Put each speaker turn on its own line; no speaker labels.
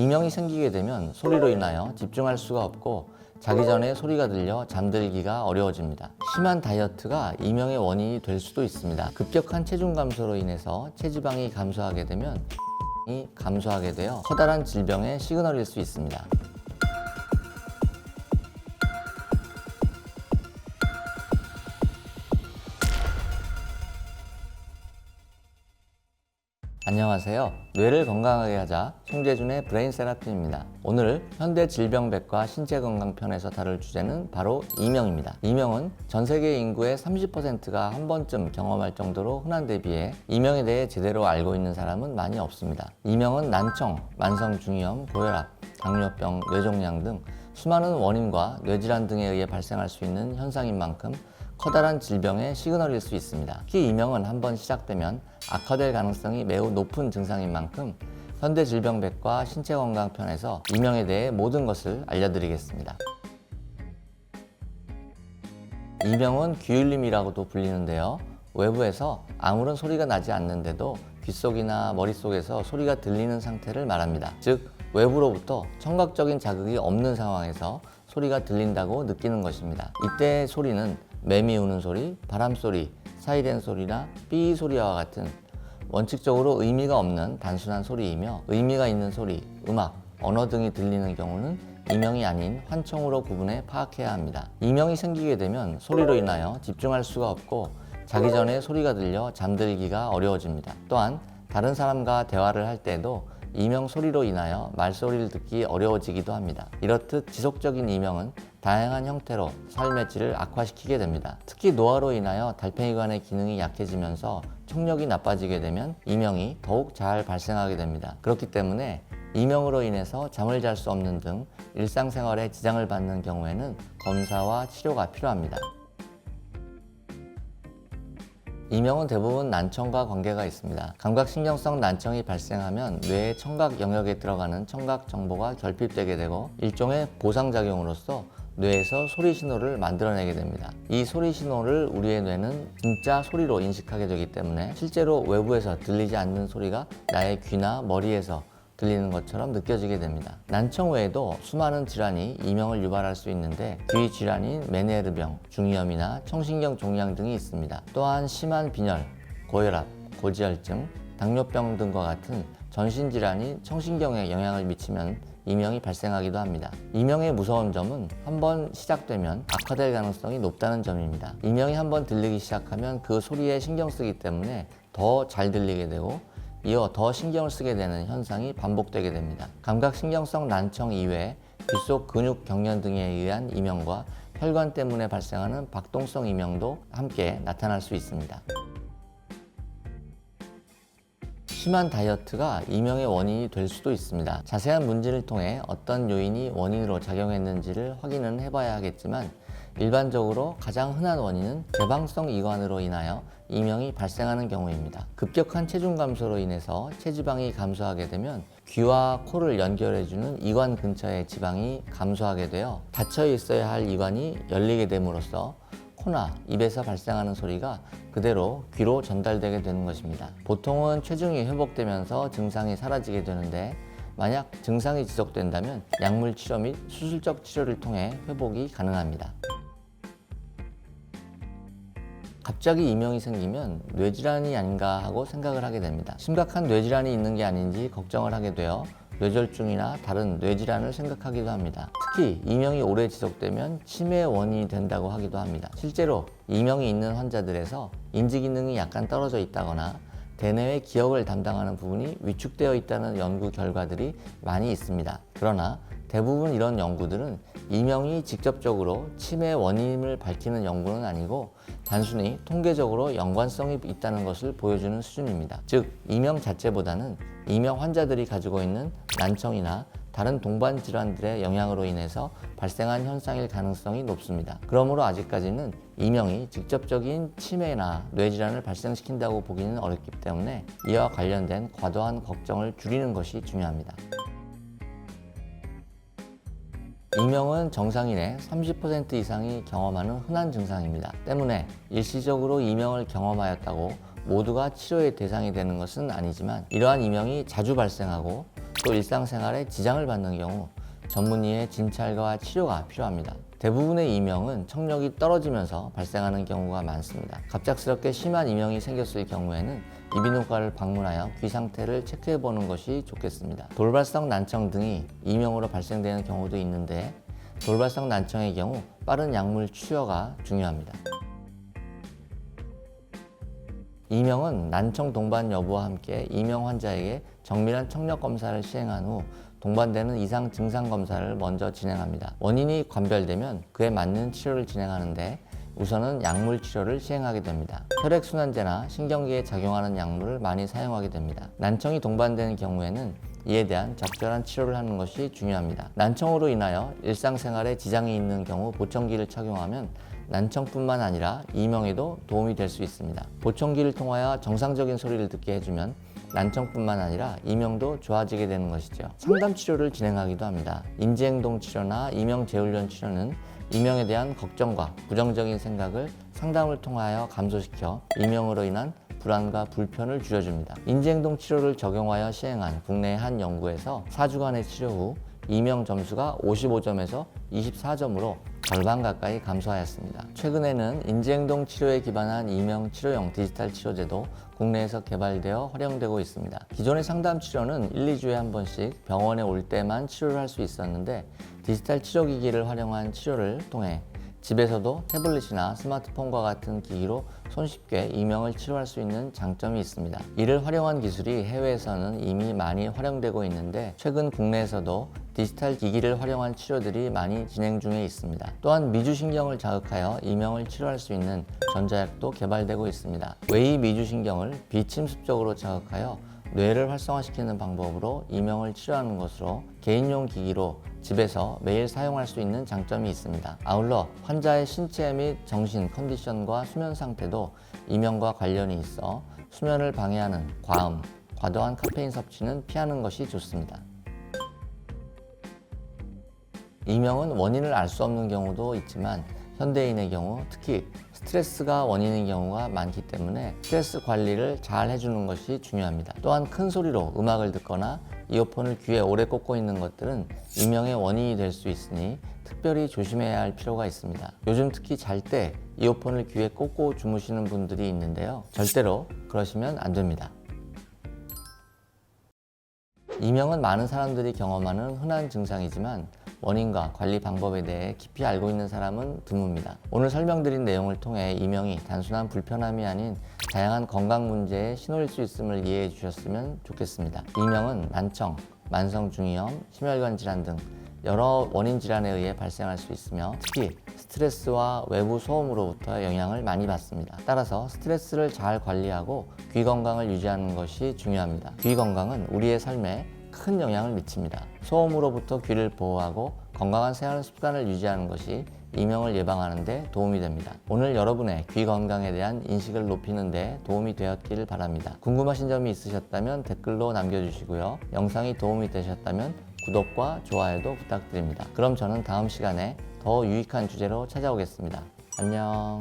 이명이 생기게 되면 소리로 인하여 집중할 수가 없고 자기 전에 소리가 들려 잠들기가 어려워집니다. 심한 다이어트가 이명의 원인이 될 수도 있습니다. 급격한 체중 감소로 인해서 체지방이 감소하게 되면 이 감소하게 되어 커다란 질병의 시그널일 수 있습니다. 안녕하세요. 뇌를 건강하게 하자 송재준의 브레인 세라피입니다. 오늘 현대 질병백과 신체건강 편에서 다룰 주제는 바로 이명입니다. 이명은 전 세계 인구의 30%가 한 번쯤 경험할 정도로 흔한 데 비해 이명에 대해 제대로 알고 있는 사람은 많이 없습니다. 이명은 난청, 만성중이염, 고혈압, 당뇨병, 뇌종양 등 수많은 원인과 뇌질환 등에 의해 발생할 수 있는 현상인 만큼 커다란 질병의 시그널일 수 있습니다. 특히 이명은 한번 시작되면 악화될 가능성이 매우 높은 증상인 만큼 현대 질병백과 신체건강 편에서 이명에 대해 모든 것을 알려드리겠습니다. 이명은 귀울림이라고도 불리는데요. 외부에서 아무런 소리가 나지 않는데도 귓속이나 머릿속에서 소리가 들리는 상태를 말합니다. 즉, 외부로부터 청각적인 자극이 없는 상황에서 소리가 들린다고 느끼는 것입니다. 이때의 소리는 매미 우는 소리, 바람소리, 사이렌 소리나 삐 소리와 같은 원칙적으로 의미가 없는 단순한 소리이며 의미가 있는 소리, 음악, 언어 등이 들리는 경우는 이명이 아닌 환청으로 구분해 파악해야 합니다. 이명이 생기게 되면 소리로 인하여 집중할 수가 없고 자기 전에 소리가 들려 잠들기가 어려워집니다. 또한 다른 사람과 대화를 할 때에도 이명 소리로 인하여 말소리를 듣기 어려워지기도 합니다. 이렇듯 지속적인 이명은 다양한 형태로 삶의 질을 악화시키게 됩니다. 특히 노화로 인하여 달팽이관의 기능이 약해지면서 청력이 나빠지게 되면 이명이 더욱 잘 발생하게 됩니다. 그렇기 때문에 이명으로 인해서 잠을 잘 수 없는 등 일상생활에 지장을 받는 경우에는 검사와 치료가 필요합니다. 이명은 대부분 난청과 관계가 있습니다. 감각신경성 난청이 발생하면 뇌의 청각 영역에 들어가는 청각 정보가 결핍되게 되고 일종의 보상작용으로서 뇌에서 소리 신호를 만들어내게 됩니다. 이 소리 신호를 우리의 뇌는 진짜 소리로 인식하게 되기 때문에 실제로 외부에서 들리지 않는 소리가 나의 귀나 머리에서 들리는 것처럼 느껴지게 됩니다. 난청 외에도 수많은 질환이 이명을 유발할 수 있는데 귀 질환인 메니에르병, 중이염이나 청신경 종양 등이 있습니다. 또한 심한 빈혈, 고혈압, 고지혈증, 당뇨병 등과 같은 전신질환이 청신경에 영향을 미치면 이명이 발생하기도 합니다. 이명의 무서운 점은 한번 시작되면 악화될 가능성이 높다는 점입니다. 이명이 한번 들리기 시작하면 그 소리에 신경 쓰기 때문에 더 잘 들리게 되고 이어 더 신경을 쓰게 되는 현상이 반복되게 됩니다. 감각신경성 난청 이외에 귓속 근육 경련 등에 의한 이명과 혈관 때문에 발생하는 박동성 이명도 함께 나타날 수 있습니다. 심한 다이어트가 이명의 원인이 될 수도 있습니다. 자세한 문진을 통해 어떤 요인이 원인으로 작용했는지를 확인은 해봐야 하겠지만 일반적으로 가장 흔한 원인은 개방성 이관으로 인하여 이명이 발생하는 경우입니다. 급격한 체중 감소로 인해서 체지방이 감소하게 되면 귀와 코를 연결해주는 이관 근처의 지방이 감소하게 되어 닫혀 있어야 할 이관이 열리게 됨으로써 코나 입에서 발생하는 소리가 그대로 귀로 전달되게 되는 것입니다. 보통은 체중이 회복되면서 증상이 사라지게 되는데 만약 증상이 지속된다면 약물 치료 및 수술적 치료를 통해 회복이 가능합니다. 갑자기 이명이 생기면 뇌질환이 아닌가 하고 생각을 하게 됩니다. 심각한 뇌질환이 있는 게 아닌지 걱정을 하게 되어 뇌졸중이나 다른 뇌질환을 생각하기도 합니다. 특히 이명이 오래 지속되면 치매의 원인이 된다고 하기도 합니다. 실제로 이명이 있는 환자들에서 인지기능이 약간 떨어져 있다거나 대뇌의 기억을 담당하는 부분이 위축되어 있다는 연구 결과들이 많이 있습니다. 그러나 대부분 이런 연구들은 이명이 직접적으로 치매의 원인임을 밝히는 연구는 아니고 단순히 통계적으로 연관성이 있다는 것을 보여주는 수준입니다. 즉, 이명 자체보다는 이명 환자들이 가지고 있는 난청이나 다른 동반 질환들의 영향으로 인해서 발생한 현상일 가능성이 높습니다. 그러므로 아직까지는 이명이 직접적인 치매나 뇌질환을 발생시킨다고 보기는 어렵기 때문에 이와 관련된 과도한 걱정을 줄이는 것이 중요합니다. 이명은 정상인의 30% 이상이 경험하는 흔한 증상입니다. 때문에 일시적으로 이명을 경험하였다고 모두가 치료의 대상이 되는 것은 아니지만 이러한 이명이 자주 발생하고 또 일상생활에 지장을 받는 경우 전문의의 진찰과 치료가 필요합니다. 대부분의 이명은 청력이 떨어지면서 발생하는 경우가 많습니다. 갑작스럽게 심한 이명이 생겼을 경우에는 이비인후과를 방문하여 귀 상태를 체크해 보는 것이 좋겠습니다. 돌발성 난청 등이 이명으로 발생되는 경우도 있는데 돌발성 난청의 경우 빠른 약물 치료가 중요합니다. 이명은 난청 동반 여부와 함께 이명 환자에게 정밀한 청력 검사를 시행한 후 동반되는 이상 증상 검사를 먼저 진행합니다. 원인이 관별되면 그에 맞는 치료를 진행하는데 우선은 약물 치료를 시행하게 됩니다. 혈액순환제나 신경계에 작용하는 약물을 많이 사용하게 됩니다. 난청이 동반되는 경우에는 이에 대한 적절한 치료를 하는 것이 중요합니다. 난청으로 인하여 일상생활에 지장이 있는 경우 보청기를 착용하면 난청뿐만 아니라 이명에도 도움이 될 수 있습니다. 보청기를 통하여 정상적인 소리를 듣게 해주면 난청뿐만 아니라 이명도 좋아지게 되는 것이죠. 상담 치료를 진행하기도 합니다. 인지행동 치료나 이명 재훈련 치료는 이명에 대한 걱정과 부정적인 생각을 상담을 통하여 감소시켜 이명으로 인한 불안과 불편을 줄여줍니다. 인지행동 치료를 적용하여 시행한 국내의 한 연구에서 4주간의 치료 후 이명 점수가 55점에서 24점으로 절반 가까이 감소하였습니다. 최근에는 인지행동 치료에 기반한 이명 치료용 디지털 치료제도 국내에서 개발되어 활용되고 있습니다. 기존의 상담 치료는 1, 2주에 한 번씩 병원에 올 때만 치료를 할 수 있었는데 디지털 치료기기를 활용한 치료를 통해 집에서도 태블릿이나 스마트폰과 같은 기기로 손쉽게 이명을 치료할 수 있는 장점이 있습니다. 이를 활용한 기술이 해외에서는 이미 많이 활용되고 있는데 최근 국내에서도 디지털 기기를 활용한 치료들이 많이 진행 중에 있습니다. 또한 미주신경을 자극하여 이명을 치료할 수 있는 전자약도 개발되고 있습니다. 외이 미주신경을 비침습적으로 자극하여 뇌를 활성화시키는 방법으로 이명을 치료하는 것으로 개인용 기기로 집에서 매일 사용할 수 있는 장점이 있습니다. 아울러 환자의 신체 및 정신 컨디션과 수면 상태도 이명과 관련이 있어 수면을 방해하는 과음, 과도한 카페인 섭취는 피하는 것이 좋습니다. 이명은 원인을 알 수 없는 경우도 있지만 현대인의 경우 특히 스트레스가 원인인 경우가 많기 때문에 스트레스 관리를 잘 해주는 것이 중요합니다. 또한 큰 소리로 음악을 듣거나 이어폰을 귀에 오래 꽂고 있는 것들은 이명의 원인이 될 수 있으니 특별히 조심해야 할 필요가 있습니다. 요즘 특히 잘 때 이어폰을 귀에 꽂고 주무시는 분들이 있는데요. 절대로 그러시면 안 됩니다. 이명은 많은 사람들이 경험하는 흔한 증상이지만 원인과 관리 방법에 대해 깊이 알고 있는 사람은 드뭅니다. 오늘 설명드린 내용을 통해 이명이 단순한 불편함이 아닌 다양한 건강 문제의 신호일 수 있음을 이해해 주셨으면 좋겠습니다. 이명은 난청, 만성중이염, 심혈관 질환 등 여러 원인 질환에 의해 발생할 수 있으며 특히 스트레스와 외부 소음으로부터 영향을 많이 받습니다. 따라서 스트레스를 잘 관리하고 귀 건강을 유지하는 것이 중요합니다. 귀 건강은 우리의 삶에 큰 영향을 미칩니다. 소음으로부터 귀를 보호하고 건강한 생활 습관을 유지하는 것이 이명을 예방하는 데 도움이 됩니다. 오늘 여러분의 귀 건강에 대한 인식을 높이는 데 도움이 되었기를 바랍니다. 궁금하신 점이 있으셨다면 댓글로 남겨주시고요. 영상이 도움이 되셨다면 구독과 좋아요도 부탁드립니다. 그럼 저는 다음 시간에 더 유익한 주제로 찾아오겠습니다. 안녕.